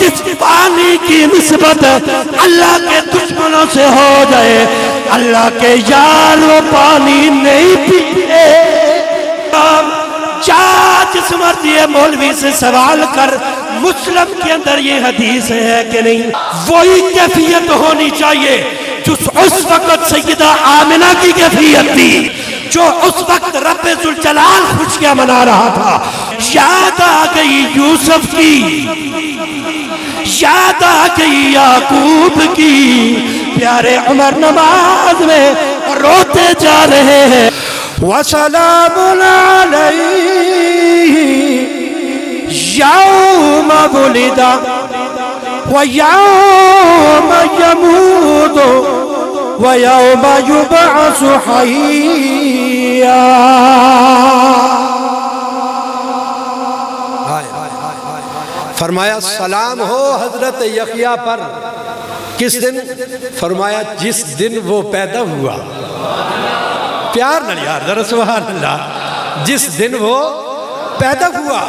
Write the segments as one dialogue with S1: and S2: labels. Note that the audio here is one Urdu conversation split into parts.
S1: جس پانی کی نسبت اللہ کے دشمنوں سے ہو جائے، اللہ کے یار وہ پانی نہیں پیتے۔ جس مرضی مولوی سے سوال کر، مسلم کے اندر یہ حدیث ہے کہ نہیں؟ وہی کیفیت ہونی چاہیے جو اس وقت سیدہ آمنہ کی کیفیت تھی، جو اس وقت رب ذوالجلال خوشیاں منا رہا تھا۔ یاد آ گئی یوسف کی، یاد آ گئی یعقوب کی، پیارے عمر نماز میں روتے جا رہے ہیں۔ وَسَلَامٌ عَلَيْهِ يَوْمَ وُلِدَ وَيَوْمَ يَمُوتُ وَيَوْمَ يُبْعَثُ حَيًّا۔
S2: فرمایا سلام ہو حضرت یحییٰ پر۔ کس دن؟ فرمایا جس دن وہ پیدا ہوا۔ پیار نہ یار ذرا سبحان اللہ۔ جس دن وہ پیدا ہوا،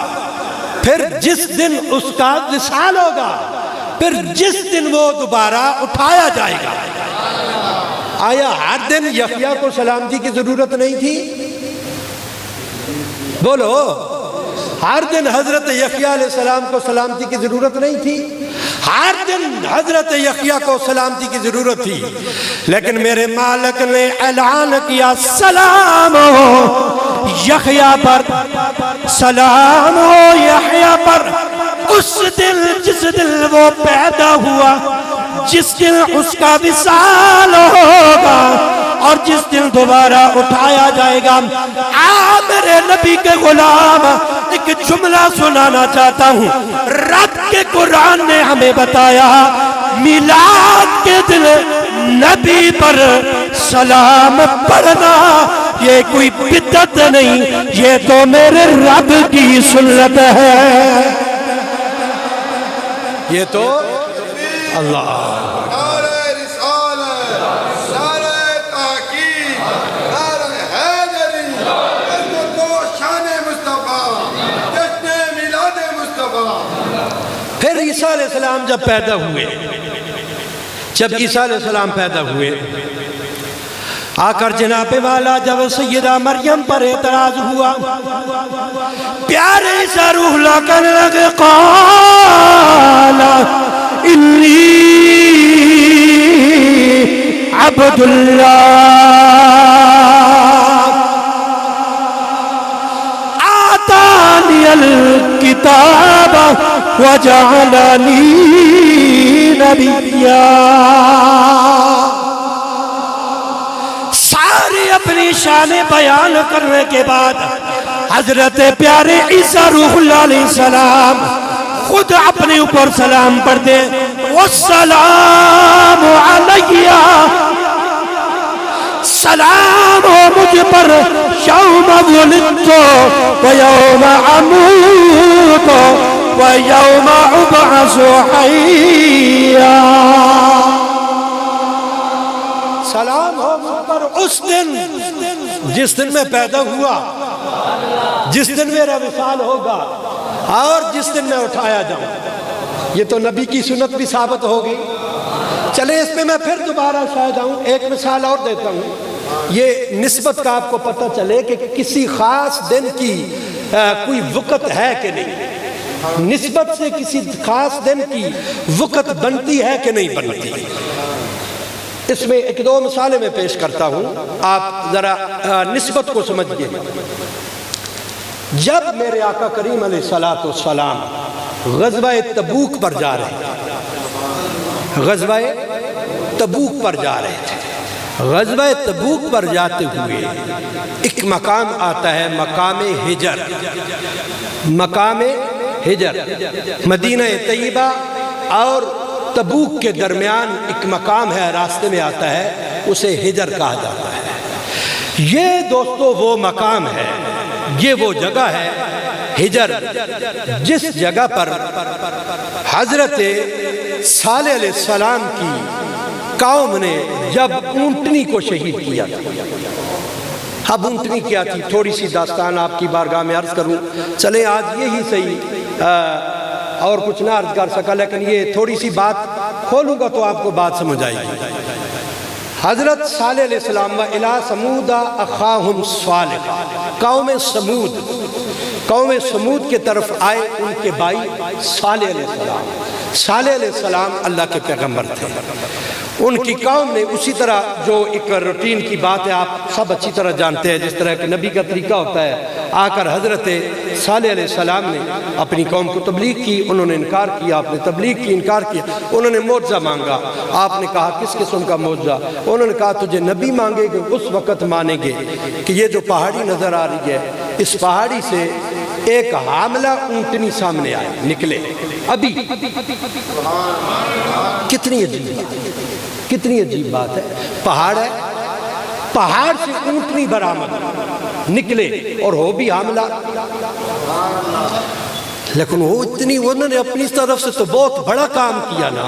S2: پھر جس دن اس کا وصال ہوگا، پھر جس دن وہ دوبارہ اٹھایا جائے گا۔ آیا ہر دن یحییٰ کو سلامتی کی ضرورت نہیں تھی؟ بولو، ہر دن حضرت یحییٰ علیہ السلام کو سلامتی کی ضرورت نہیں تھی؟ ہر دن حضرت یحییٰ کو سلامتی کی ضرورت تھی، لیکن میرے مالک نے اعلان کیا سلام ہو یحییٰ پر، سلام ہو یحییٰ پر۔ اس دن جس دن وہ پیدا ہوا، جس دن اس کا وصال ہوگا اور جس دن دوبارہ اٹھایا جائے گا۔ میرے نبی کے غلام ایک جملہ سنانا چاہتا ہوں۔ رب کے قرآن نے ہمیں بتایا میلاد کے دن نبی پر سلام پڑھنا یہ کوئی بدعت نہیں، یہ تو میرے رب کی سنت ہے، یہ تو اللہ۔ پھر عیسیٰ علیہ السلام جب پیدا ہوئے، جب عیسیٰ علیہ السلام پیدا ہوئے، آ کر جناب والا جب سیدہ مریم پر اعتراض ہوا، پیارے عیسیٰ روح اللہ کہنے لگے قال انی عبد اللہ آتانی الکتاب وجعلنی نبیا۔ ساری اپنی شان بیان کرنے کے بعد حضرت پیارے عیسیٰ روح اللہ علیہ السلام خود اپنے اوپر سلام پڑھتے، والسلام علیہ، سلام ہو مجھ پر یوم ولدت ویوم اموت ویوم ابعث حیا۔ سلام ہو مجھ پر اس دن جس دن میں پیدا ہوا، جس دن میرا وصال ہوگا اور جس دن میں اٹھایا جاؤں۔ یہ تو نبی کی سنت بھی ثابت ہوگی۔ چلیں اس میں میں پھر دوبارہ شاید آؤں، ایک مثال اور دیتا ہوں، یہ نسبت کا آپ کو پتہ چلے کہ کسی خاص دن کی کوئی وقت ہے کہ نہیں، نسبت سے کسی خاص دن کی وقت بنتی ہے کہ نہیں بنتی۔ اس میں ایک دو مثالیں میں پیش کرتا ہوں، آپ ذرا نسبت کو سمجھئے۔ جب میرے آقا کریم علیہ السلام غزوہ تبوک پر جا رہے تھے، غزوہ تبوک پر جا رہے تھے، غزوہ تبوک پر جاتے ہوئے ایک مقام آتا ہے، مقام ہجر۔ مقام ہجر مدینہ طیبہ اور تبوک کے درمیان ایک مقام ہے، راستے میں آتا ہے، اسے ہجر کہا جاتا ہے۔ یہ دوستو وہ مقام ہے، یہ وہ جگہ ہے ہجر، جس جگہ پر حضرت صالح علیہ السلام کی قوم نے جب اونٹنی کو شہید کیا تھا۔ اب اونٹنی کیا تھی، تھوڑی سی داستان آپ کی بارگاہ میں عرض کروں، چلیں آج یہی صحیح اور کچھ نہ عرض کر سکا، لیکن یہ تھوڑی سی بات کھولوں گا تو آپ کو بات سمجھ آئے گی۔ حضرت صالح علیہ السلام و الی ثمود اخاہم صالح، قوم سمود کے طرف آئے ان کے بھائی صالح علیہ السلام۔ صالح علیہ السلام اللہ کے پیغمبر تھے۔ ان کی قوم نے اسی طرح، جو ایک روٹین کی بات ہے آپ سب اچھی طرح جانتے ہیں، جس طرح کہ نبی کا طریقہ ہوتا ہے، آ کر حضرت صالح علیہ السلام نے اپنی قوم کو تبلیغ کی، انہوں نے انکار کیا، آپ نے تبلیغ کی، انکار کیا، انہوں نے معجزہ مانگا، آپ نے کہا کس قسم کا معجزہ؟ انہوں نے کہا تجھے نبی مانگے گے اس وقت مانیں گے کہ یہ جو پہاڑی نظر آ رہی ہے، اس پہاڑی سے ایک حاملہ اونٹنی سامنے آئے، نکلے ابھی۔ کتنی عجیب بات ہے، پہاڑ ہے، پہاڑ سے اونٹنی برآمد نکلے اور ہو بھی حاملہ۔ لیکن وہ انہوں نے اپنی طرف سے تو بہت بڑا کام کیا نا،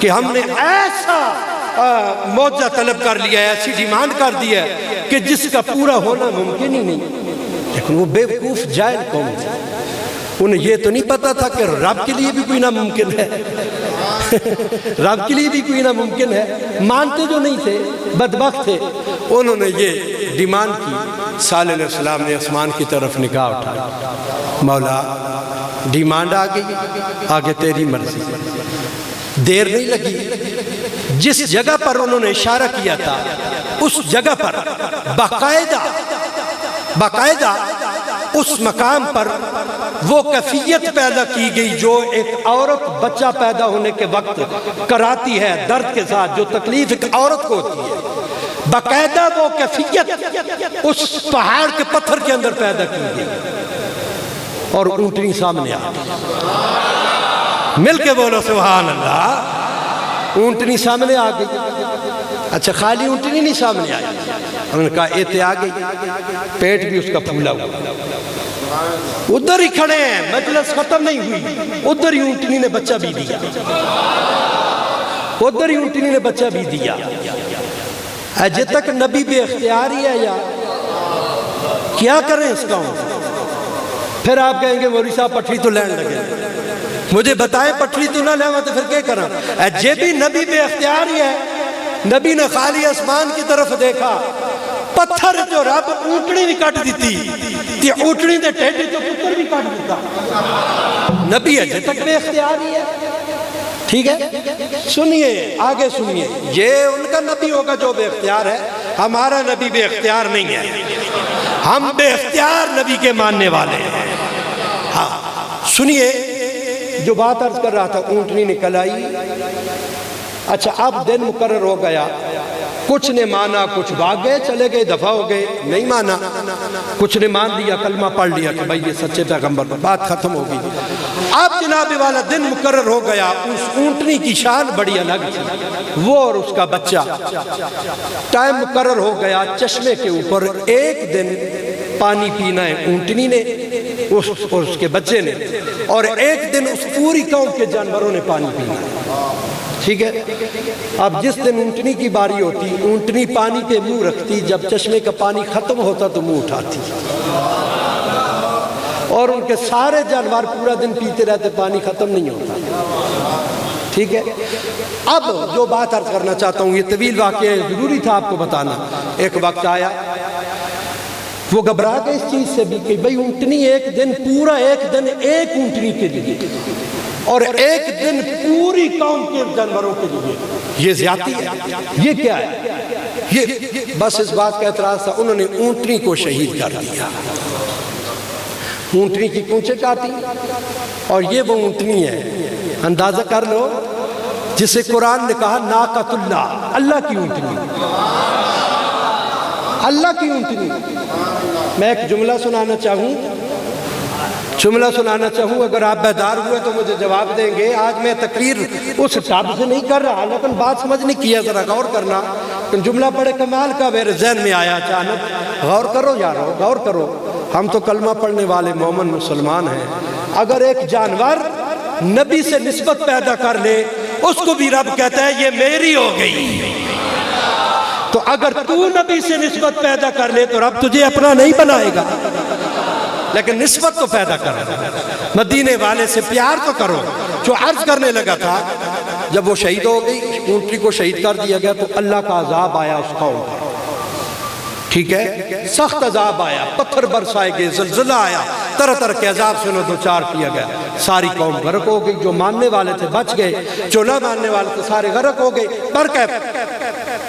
S2: کہ ہم نے ایسا معجزہ طلب کر لیا ہے، ایسی ڈیمانڈ کر دی ہے کہ جس کا پورا ہونا ممکن ہی نہیں۔ لیکن وہ بے وقوف جاہل قوم تھی، انہیں یہ تو نہیں پتا تھا کہ رب کے لیے بھی کوئی ناممکن ہے، رب کے لیے بھی کوئی ناممکن ہے، مانتے جو نہیں تھے، بدبخت تھے۔ انہوں نے یہ ڈیمانڈ کی، صالح علیہ السلام نے آسمان کی طرف نگاہ اٹھایا، مولا ڈیمانڈ آ گئی، آگے تیری مرضی۔ دیر نہیں لگی، جس جگہ پر انہوں نے اشارہ کیا تھا اس جگہ پر باقاعدہ اس مقام پر وہ کیفیت پیدا کی گئی جو ایک عورت بچہ پیدا ہونے کے وقت کراتی ہے، درد کے ساتھ جو تکلیف ایک عورت کو ہوتی ہے، باقاعدہ وہ کیفیت اس پہاڑ کے پتھر کے اندر پیدا کی گئی، اور اونٹنی سامنے آ گئی۔ مل کے بولو سبحان اللہ۔ اونٹنی سامنے آ گئی۔ اچھا خالی اونٹنی نہیں سامنے آئی، انہوں نے کہا ایتے آ گئی، پیٹ بھی اس کا پھولا ہوا، ادھر ہی کھڑے ہیں، مجلس ختم نہیں ہوئی، ادھر ہی اونٹنی نے بچہ بھی دیا، ادھر ہی اونٹنی نے بچہ بھی دیا۔ جب تک نبی بے اختیاری ہے یا کیا کریں اس کا؟ پھر آپ کہیں گے مولوی صاحب پٹھڑی تو لین لگے، مجھے بتائیں پٹھڑی تو نہ لیوا تو پھر کیا کریں؟ جب بھی نبی بے اختیاری ہے، نبی نے خالی آسمان کی طرف دیکھا، پتھر جو رب اونٹنی بھی کٹ دیتی تی اونٹنی دے ٹھیڈی تو پتھر بھی کٹ دیتا۔ نبی ہے جب تک بے اختیاری ہے، ٹھیک ہے؟ سنیے آگے سنیے، یہ ان کا نبی ہوگا جو بے اختیار ہے، ہمارا نبی بے اختیار نہیں ہے، ہم بے اختیار نبی کے ماننے والے ہیں۔ ہاں سنیے، جو بات عرض کر رہا تھا، اونٹنی نکل آئی۔ اچھا اب دن مقرر ہو گیا، کچھ نے مانا، کچھ بھاگ گئے، چلے گئے، دفع ہو گئے، نہیں مانا، کچھ نے مان لیا، کلمہ پڑھ لیا کہ بھائی یہ سچے پیغمبر، بات ختم ہو گئی۔ اب جناب والا دن مقرر ہو گیا، اس اونٹنی کی شان بڑی الگ تھی، وہ اور اس کا بچہ۔ ٹائم مقرر ہو گیا، چشمے کے اوپر ایک دن پانی پینا ہے اونٹنی نے اور اس کے بچے نے، اور ایک دن اس پوری قوم کے جانوروں نے پانی پینا ہے، ٹھیک ہے؟ اب جس دن اونٹنی کی باری ہوتی، اونٹنی پانی پہ منہ رکھتی، جب چشمے کا پانی ختم ہوتا تو منہ اٹھاتی، اور ان کے سارے جانور پورا دن پیتے رہتے، پانی ختم نہیں ہوتا، ٹھیک ہے؟ اب جو بات عرض کرنا چاہتا ہوں، یہ طویل واقعہ ہے، ضروری تھا آپ کو بتانا۔ ایک وقت آیا، وہ گھبرا گئے اس چیز سے بھی کہ بھئی اونٹنی ایک دن، پورا ایک دن ایک اونٹنی کے لیے، اور ایک دن پوری قوم کے جانوروں کے لیے، یہ زیادتی ہے، یہ کیا ہے؟ یہ بس اس بات کا اعتراض تھا، انہوں نے اونٹنی کو شہید کر دیا، اونٹنی کی پونچھیں کاٹی، اور یہ وہ اونٹنی ہے، اندازہ کر لو، جسے قرآن نے کہا ناقۃ اللہ، اللہ کی اونٹنی، اللہ کی اونٹنی۔ میں ایک جملہ سنانا چاہوں، اگر آپ بیدار ہوئے تو مجھے جواب دیں گے۔ آج میں تقریر اس ٹاپ سے نہیں کر رہا، لیکن بات سمجھ نہیں کیا، ذرا غور کرنا۔ جملہ بڑے کمال کا میرے ذہن میں آیا اچانک، غور کرو یارو، غور کرو، ہم تو کلمہ پڑھنے والے مومن مسلمان ہیں۔ اگر ایک جانور نبی سے نسبت پیدا کر لے، اس کو بھی رب کہتا ہے یہ میری ہو گئی، تو اگر تو نبی سے نسبت پیدا کر لے تو رب تجھے اپنا نہیں بنائے گا، لیکن نسبت تو پیدا کر رہا ہے۔ مدینے والے سے پیار تو کرو. جو عرض کرنے لگا تھا جب وہ شہید ہو گئی، اونٹنی کو شہید کر دیا گیا تو اللہ کا عذاب آیا اس قوم پر. ٹھیک ہے، سخت عذاب آیا، پتھر برسائے گئے، زلزلہ آیا، طرح طرح کے عذاب سے انہیں دوچار کیا گیا. ساری قوم غرق ہو گئی. جو ماننے والے تھے بچ گئے، جو نہ ماننے والے تھے سارے غرق ہو گئے. پر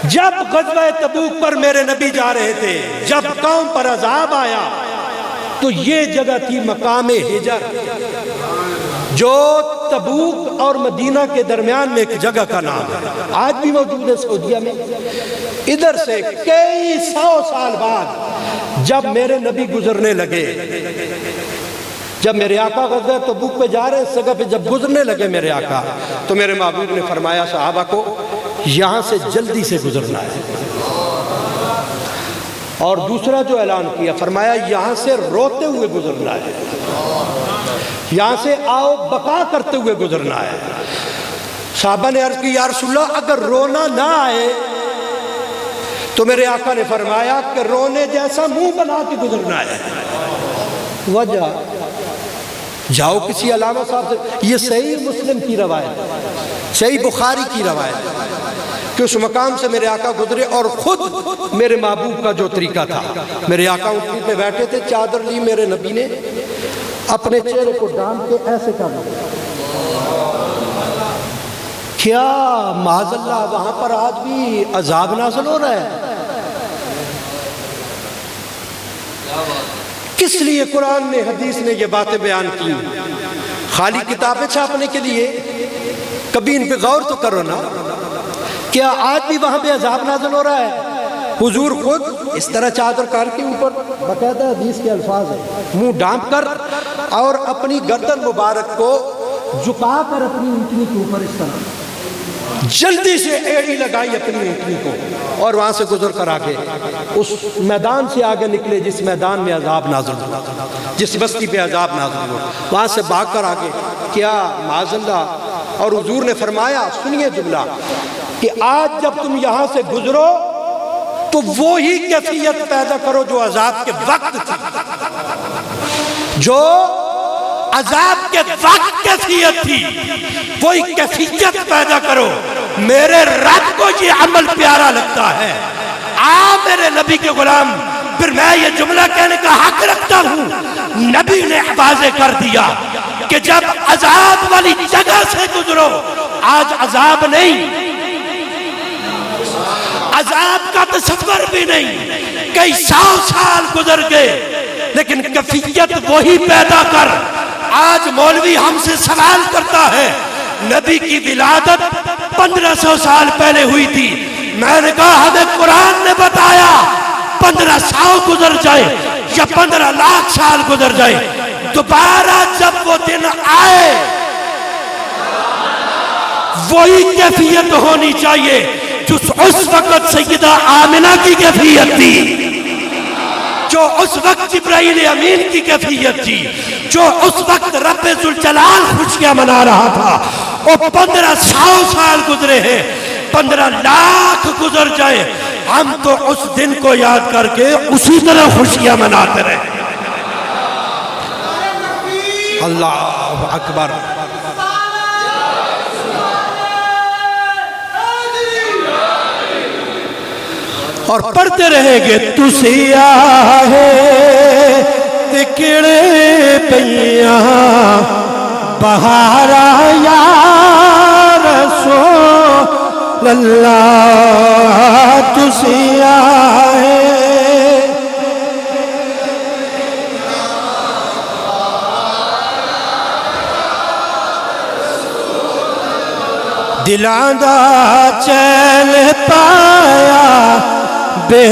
S2: جب غزوہ تبوک پر میرے نبی جا رہے تھے، جب قوم پر عذاب آیا تو یہ جگہ تھی مقام ہجر، جو تبوک اور مدینہ کے درمیان میں ایک جگہ کا نام ہے، آج بھی موجود ہے سعودیہ میں. ادھر سے کئی 100 سال بعد جب میرے نبی گزرنے لگے، جب میرے آقا غزوہ تبوک پہ جا رہے اس جگہ پہ جب گزرنے لگے میرے آقا، تو میرے محبوب نے فرمایا صحابہ کو یہاں سے جلدی سے گزرنا ہے. اور دوسرا جو اعلان کیا، فرمایا یہاں سے روتے ہوئے گزرنا ہے، یہاں سے آؤ بقا کرتے ہوئے گزرنا ہے. صحابہ نے عرض کی یا رسول اللہ اگر رونا نہ آئے تو میرے آقا نے فرمایا کہ رونے جیسا منہ بنا کے گزرنا ہے. وجہ جاؤ کسی علامہ صاحب سے، یہ صحیح مسلم کی روایت، صحیح بخاری کی روایت، کہ اس مقام سے میرے آقا گزرے اور خود میرے محبوب کا جو طریقہ تھا، میرے آقا اونٹنی پہ بیٹھے تھے، چادر لی میرے نبی نے، اپنے چہرے کو ڈھانپ کے ایسے کر دیا. کیا معاذ اللہ وہاں پر آج بھی عذاب نازل ہو رہا ہے؟ کس لیے قرآن نے حدیث نے یہ باتیں بیان کی؟ خالی کتابیں چھاپنے کے لیے؟ کبھی ان پہ غور تو کرو نا. کیا آج بھی وہاں پہ عذاب نازل ہو رہا ہے؟ حضور خود اس طرح چادر کر کے اوپر، باقاعدہ حدیث کے الفاظ ہیں، منہ ڈھانپ کر اور اپنی گردن مبارک کو جھکا کر اپنی اونٹنی کے اوپر اس طرح جلدی سے ایڑی لگائی اپنی اونٹنی کو، اور وہاں سے گزر کر آگے اس میدان سے آگے نکلے جس میدان میں عذاب نازل ہوا، جس بستی پہ عذاب نازل ہوا، وہاں سے بھاگ کر آگے. کیا معاذ اللہ. اور حضور نے فرمایا، سنیے جملہ، کہ آج جب تم یہاں سے گزرو تو وہی کیفیت پیدا کرو جو عذاب کے وقت تھی، جو عذاب کے وقت کیفیت تھی وہی کیفیت پیدا کرو. میرے رب کو یہ عمل پیارا لگتا ہے. میرے نبی کے غلام، پھر میں یہ جملہ کہنے کا حق رکھتا ہوں. نبی نے واضح کر دیا کہ جب عذاب والی جگہ سے گزرو، آج عذاب نہیں، عذاب کا تصور بھی نہیں، کئی 100 سال گزر گئے، لیکن کیفیت وہی پیدا کر. آج مولوی ہم سے سوال کرتا ہے، نبی کی ولادت 1500 سال پہلے ہوئی تھی. میں نے کہا ہمیں قرآن نے بتایا 1500 گزر جائے یا 15 لاکھ سال گزر جائے، دوبارہ جب وہ دن آئے وہی کیفیت ہونی چاہیے جو اس وقت سیدہ آمنہ کی کیفیت تھی، جو اس وقت جبرائیل امین کی کیفیت تھی، جو اس وقت رب ذوالجلال خوشیاں منا رہا تھا. وہ 1500 سال گزرے ہیں، 15 لاکھ گزر جائے، ہم تو اس دن کو یاد کر کے اسی طرح خوشیاں مناتے رہے. اللہ اکبر. اور پڑھتے رہیں گے تسی آہے تکڑے پیاں بہارا یا رسول اللہ تسی آہے. دلاں دا چین پایا بے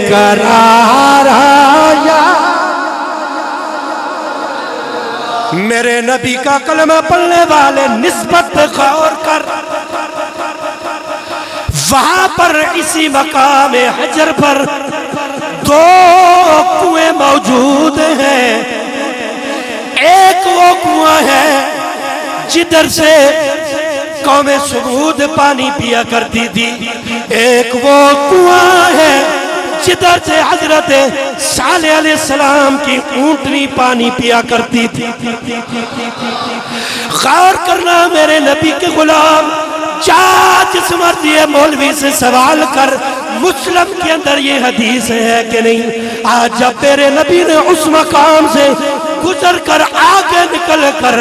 S2: قرار آیا. میرے نبی کا کلمہ پڑھنے والے نسبت غور کر، وہاں پر اسی مقام حجر پر 2 کنویں موجود ہیں. ایک وہ کنواں ہے جدھر سے قوم سمود پانی پیا کرتی تھی، ایک وہ کنواں ہے
S1: جدھر سے حضرت صالح علیہ السلام کی اونٹنی پانی پیا کرتی تھی۔ غور کرنا میرے نبی کے غلام، جا جس مرضی مولوی سے سوال کر، مسلم کے اندر یہ حدیث ہے کہ نہیں؟ آج جب میرے نبی نے اس مقام سے گزر کر آگے نکل کر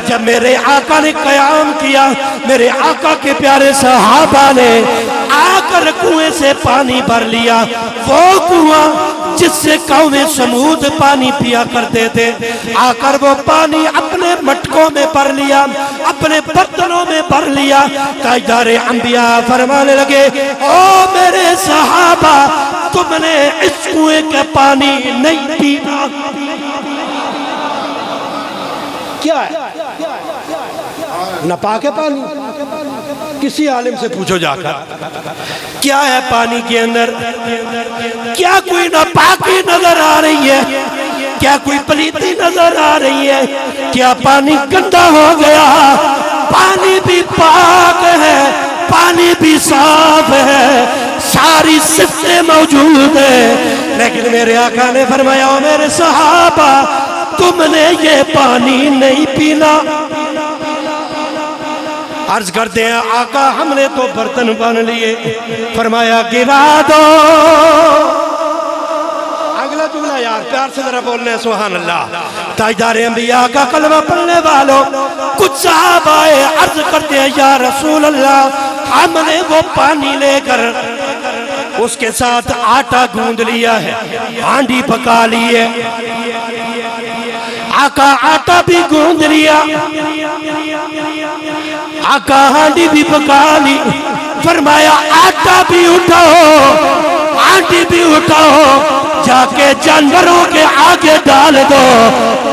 S1: جب میرے آقا نے قیام کیا، میرے آقا کے پیارے صحابہ نے آ کر کنویں سے پانی بھر لیا، وہ کنواں جس سے قوم سمود پانی پیا کرتے تھے، آ کر وہ پانی اپنے مٹکوں میں بھر لیا، اپنے برتنوں میں بھر لیا۔ تاجدار انبیاء فرمانے لگے، او میرے صحابہ، تم نے اس کنویں کا پانی نہیں پینا۔ کیا ہے؟ ناپاک ہے پانی؟ کسی عالم سے پوچھو جا کر، کیا ہے پانی کے اندر؟ کیا کوئی ناپاکی نظر آ رہی ہے؟ کیا کوئی پلیتی نظر آ رہی ہے؟ کیا پانی گندا ہو گیا؟ پانی بھی پاک ہے، پانی بھی صاف ہے، ساری صفتیں موجود ہیں، لیکن میرے آقا نے فرمایا، او میرے صحابہ، تم نے یہ پانی نہیں پینا۔ عرض کرتے ہیں، آقا ہم نے تو برتن بن لیے، فرمایا گرا دو۔ اگلا جملہ یار پیار سے ذرا بولنے ہیں، سبحان اللہ۔ تاجدار انبیاء کا کلمہ پڑھنے والوں کچھ صحابہ عرض کرتے ہیں، یا رسول اللہ، ہم نے وہ پانی لے کر اس کے ساتھ آٹا گوندھ لیا ہے، ہانڈی پکا لی ہے۔ آقا آٹا بھی گوندھ لیا، آقا ہانڈی بھی پکا لی، فرمایا آٹا بھی اٹھاؤ، ہانڈی بھی اٹھاؤ، جا کے جانوروں کے آگے ڈال دو،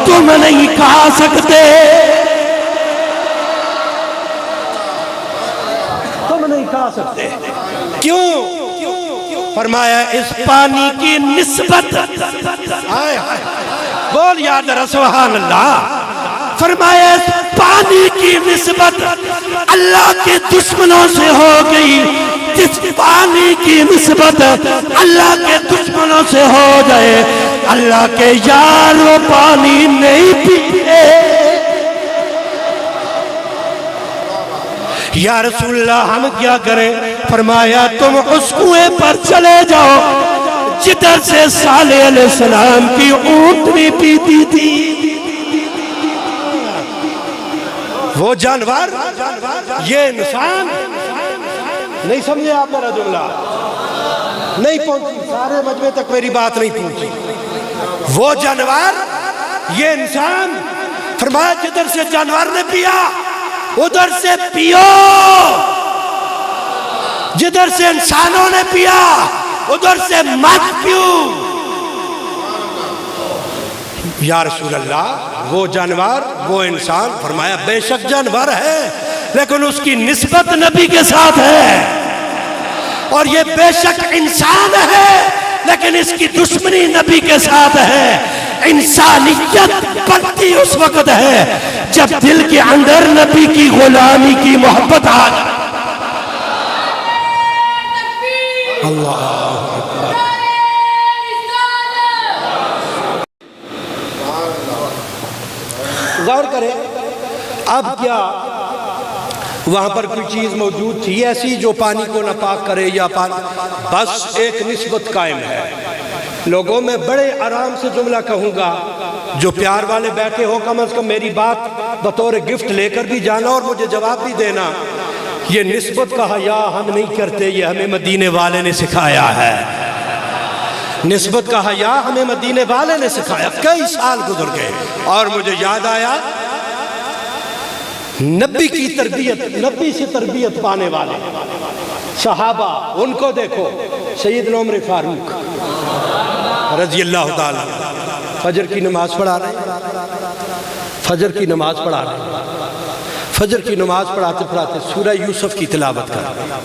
S1: تم نہیں کھا سکتے، تم نہیں کھا سکتے۔ کیوں؟ فرمایا اس پانی کی نسبت، بول یاد ذرا سبحان اللہ، فرمایا اس پانی کی نسبت اللہ کے دشمنوں سے ہو گئی، جس پانی کی نسبت اللہ کے دشمنوں سے ہو جائے، اللہ کے یار وہ پانی نہیں پیتے۔ یا رسول اللہ ہم کیا کریں؟ فرمایا تم اس کنویں پر چلے جاؤ جدھر سے صالح علیہ السلام کی اونٹنی پیتی تھی۔ وہ جانور، یہ انسان، نہیں سمجھے آپ میرا جملہ؟ نہیں پہنچی، سارے مجمع تک میری بات نہیں پہنچی۔ وہ جانور، یہ انسان، فرمایا جدھر سے جانور نے پیا ادھر سے پیو، جدھر سے انسانوں نے پیا ادھر سے مت پیو۔ یا رسول اللہ، وہ جانور، وہ انسان، فرمایا بے شک جانور ہے لیکن اس کی نسبت نبی کے ساتھ ہے، اور یہ بے شک انسان ہے لیکن اس کی دشمنی نبی کے ساتھ ہے۔ انسانیت بڑھتی اس وقت ہے جب دل کے اندر نبی کی غلامی کی محبت آ جائے۔ اللہ اکبر۔ غور کریں، اب کیا وہاں پر کوئی چیز موجود تھی ایسی جو پانی کو ناپاک کرے یا پانی؟ بس ایک نسبت قائم ہے۔ لوگوں میں بڑے آرام سے جملہ کہوں گا، جو پیار والے بیٹھے ہو کم از کم میری بات بطور گفٹ لے کر بھی جانا اور مجھے جواب بھی دینا۔ یہ نسبت کا حیا ہم نہیں کرتے، یہ ہمیں مدینے والے نے سکھایا ہے۔ نسبت کا حیا ہمیں مدینے والے نے سکھایا۔ کئی سال گزر گئے اور مجھے یاد آیا نبی کی تربیت، نبی سے تربیت پانے والے صحابہ، ان کو دیکھو۔ سیدنا عمر فاروق رضی اللہ تعالیٰ فجر کی نماز پڑھا رہے ہیں، فجر کی نماز پڑھا رہے ہیں، فجر کی نماز پڑھاتے پڑھاتے سورہ یوسف کی تلاوت کر رہے ہیں،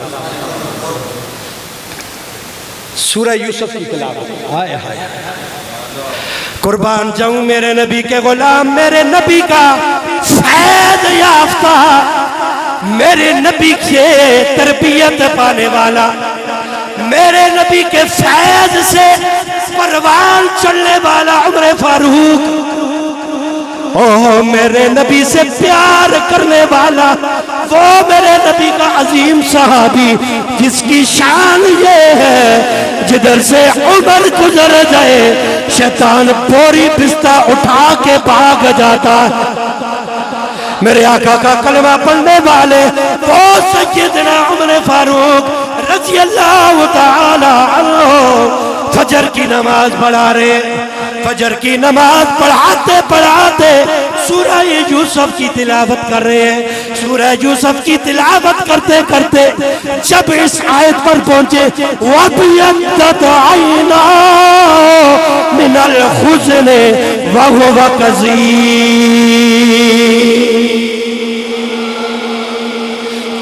S1: سورہ یوسف کی تلاوت۔ ہائے ہائے، قربان جاؤں میرے نبی کے غلام، میرے نبی کا فیض یافتہ، میرے نبی سے تربیت پانے والا، میرے نبی کے فیض سے پروان چلنے والا عمر فاروق، اوہ میرے نبی سے پیار کرنے والا وہ میرے نبی کا عظیم صحابی جس کی شان یہ ہے جدھر سے عمر گزر جائے شیطان پوری بستہ اٹھا کے بھاگ جاتا۔ میرے آقا کا کلمہ پڑھنے والے وہ سیدنا عمر فاروق رضی اللہ تعالی عنہ فجر کی نماز پڑھا رہے، فجر کی نماز پڑھاتے پڑھاتے سورہ یوسف کی تلاوت کر رہے ہیں۔ سورہ یوسف کی تلاوت کرتے کرتے جب اس آیت پر پہنچے وَبْيَضَّتْ عَيْنَاهُ مِنَ الْحُزْنِ وَهُوَ كَظِيمٌ،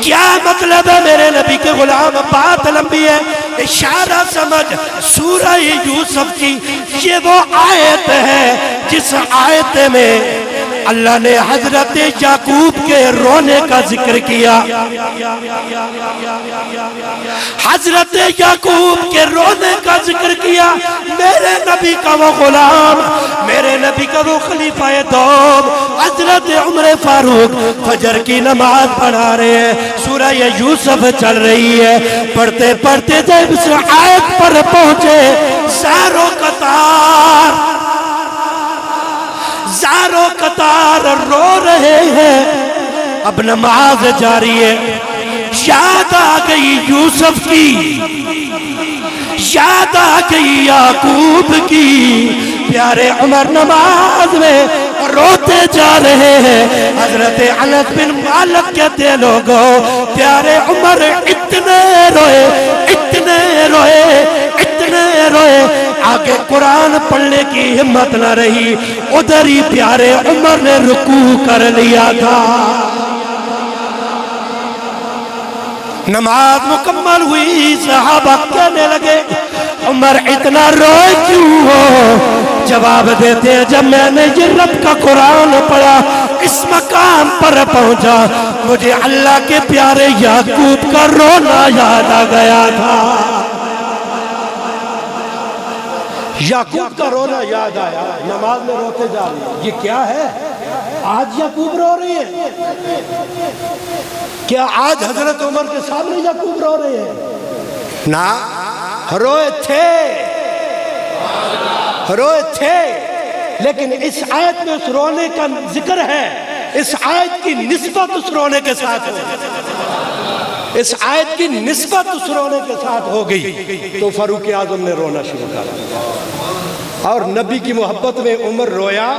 S1: کیا مطلب ہے میرے نبی کے غلام؟ بات لمبی ہے، اشارہ سمجھ۔ سورہ یوسف کی یہ وہ آیت ہے جس آیت میں اللہ نے حضرت یعقوب کے رونے کا ذکر کیا، حضرت یعقوب کے رونے کا ذکر کیا۔ میرے نبی کا وہ غلام، میرے نبی کا وہ خلیفہ دوم حضرت عمر فاروق فجر کی نماز پڑھا رہے ہیں، سورہ یوسف چل رہی ہے، پڑھتے پڑھتے جب اس آیت پر پہنچے زارو قطار رو رہے ہیں، اب نماز جاری ہے۔ یاد آ گئی یوسف کی، یاد آ گئی یعقوب کی، پیارے عمر نماز میں روتے جا رہے ہیں۔ حضرت انس بن مالک کہتے ہیں لوگوں پیارے عمر اتنے روئے اتنے روئے اتنے روئے، آگے قرآن پڑھنے کی ہمت نہ رہی، ادھر ہی پیارے عمر نے رکوع کر لیا تھا۔ نماز مکمل ہوئی، صحابہ کہنے لگے عمر اتنا روئے کیوں ہو؟ جواب دیتے ہیں جب میں نے یہ رب کا قرآن پڑھا اس مقام پر پہنچا مجھے اللہ کے پیارے یعقوب کا رونا یاد آ گیا تھا۔ یعقوب کا رونا یاد آیا، نماز میں روتے جا رہے ہیں۔ یہ کیا ہے؟ آج یعقوب رو رہے ہیں؟ کیا آج حضرت عمر کے سامنے یعقوب رو رہے ہیں؟ نا، روئے تھے، لیکن اس آیت میں اس رونے کا ذکر ہے، اس آیت کی نسبت اس رونے کے ساتھ ہو گئی، اس آیت کی نسبت اس رونے کے ساتھ ہو گئی تو فاروق اعظم نے رونا شروع کر، اور نبی کی محبت میں عمر رویا،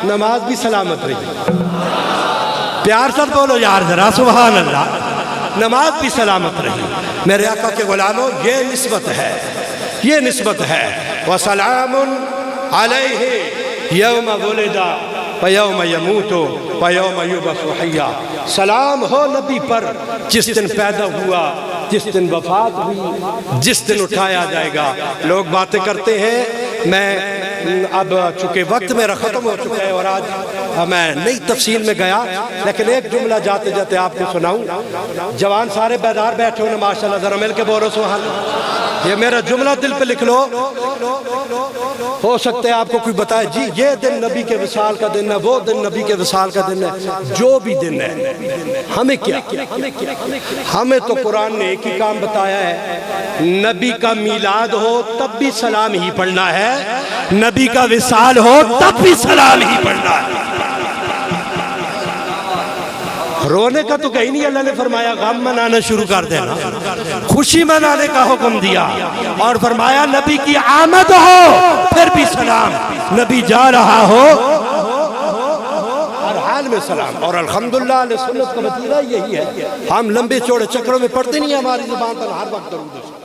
S1: نماز بھی سلامت رہی۔ پیار سے بولو یار ذرا سبحان اللہ، نماز بھی سلامت رہی۔ میرے آقا کے غلاموں یہ نسبت ہے، یہ نسبت ہے۔ وَسَلَامٌ عَلَيْهِ يَوْمَ وُلِدَ وَيَوْمَ يَمُوتُ وَيَوْمَ يُبْعَثُ حَيًّا، سلام ہو نبی پر جس دن پیدا ہوا، جس دن وفات ہوئی، جس دن اٹھایا جائے گا۔ لوگ باتیں کرتے ہیں، میں اب چونکہ وقت میرا ختم ہو چکا ہے اور آج میں نئی تفصیل میں گیا، لیکن ایک جملہ جاتے جاتے آپ کو سناؤں۔ جوان سارے بیدار بیٹھے ہونے ماشاءاللہ، ذرا مل کے بولو سبحان اللہ۔ یہ میرا جملہ دل پہ لکھ لو، ہو سکتا ہے آپ کو کوئی بتائے جی یہ دن نبی کے وصال کا دن ہے، وہ دن نبی کے وصال کا دن ہے، جو بھی دن ہے، ہمیں کیا؟ ہمیں تو قرآن نے ایک ہی کام بتایا ہے، نبی کا میلاد ہو تب بھی سلام ہی پڑھنا ہے، نبی کا وصال ہو تب بھی سلام ہی پڑھنا ہے۔ رونے کا تو کہیں نہیں، اللہ نے فرمایا غم منانا شروع کر دینا، خوشی منانے کا حکم دیا، اور فرمایا نبی کی آمد ہو پھر بھی سلام، نبی جا رہا ہو ہر حال میں سلام۔ اور الحمدللہ علیہ سنت کا وتیرہ یہی ہے، ہم لمبے چوڑے چکروں میں پڑھتے نہیں، ہماری زبان پر ہر وقت درود ہے۔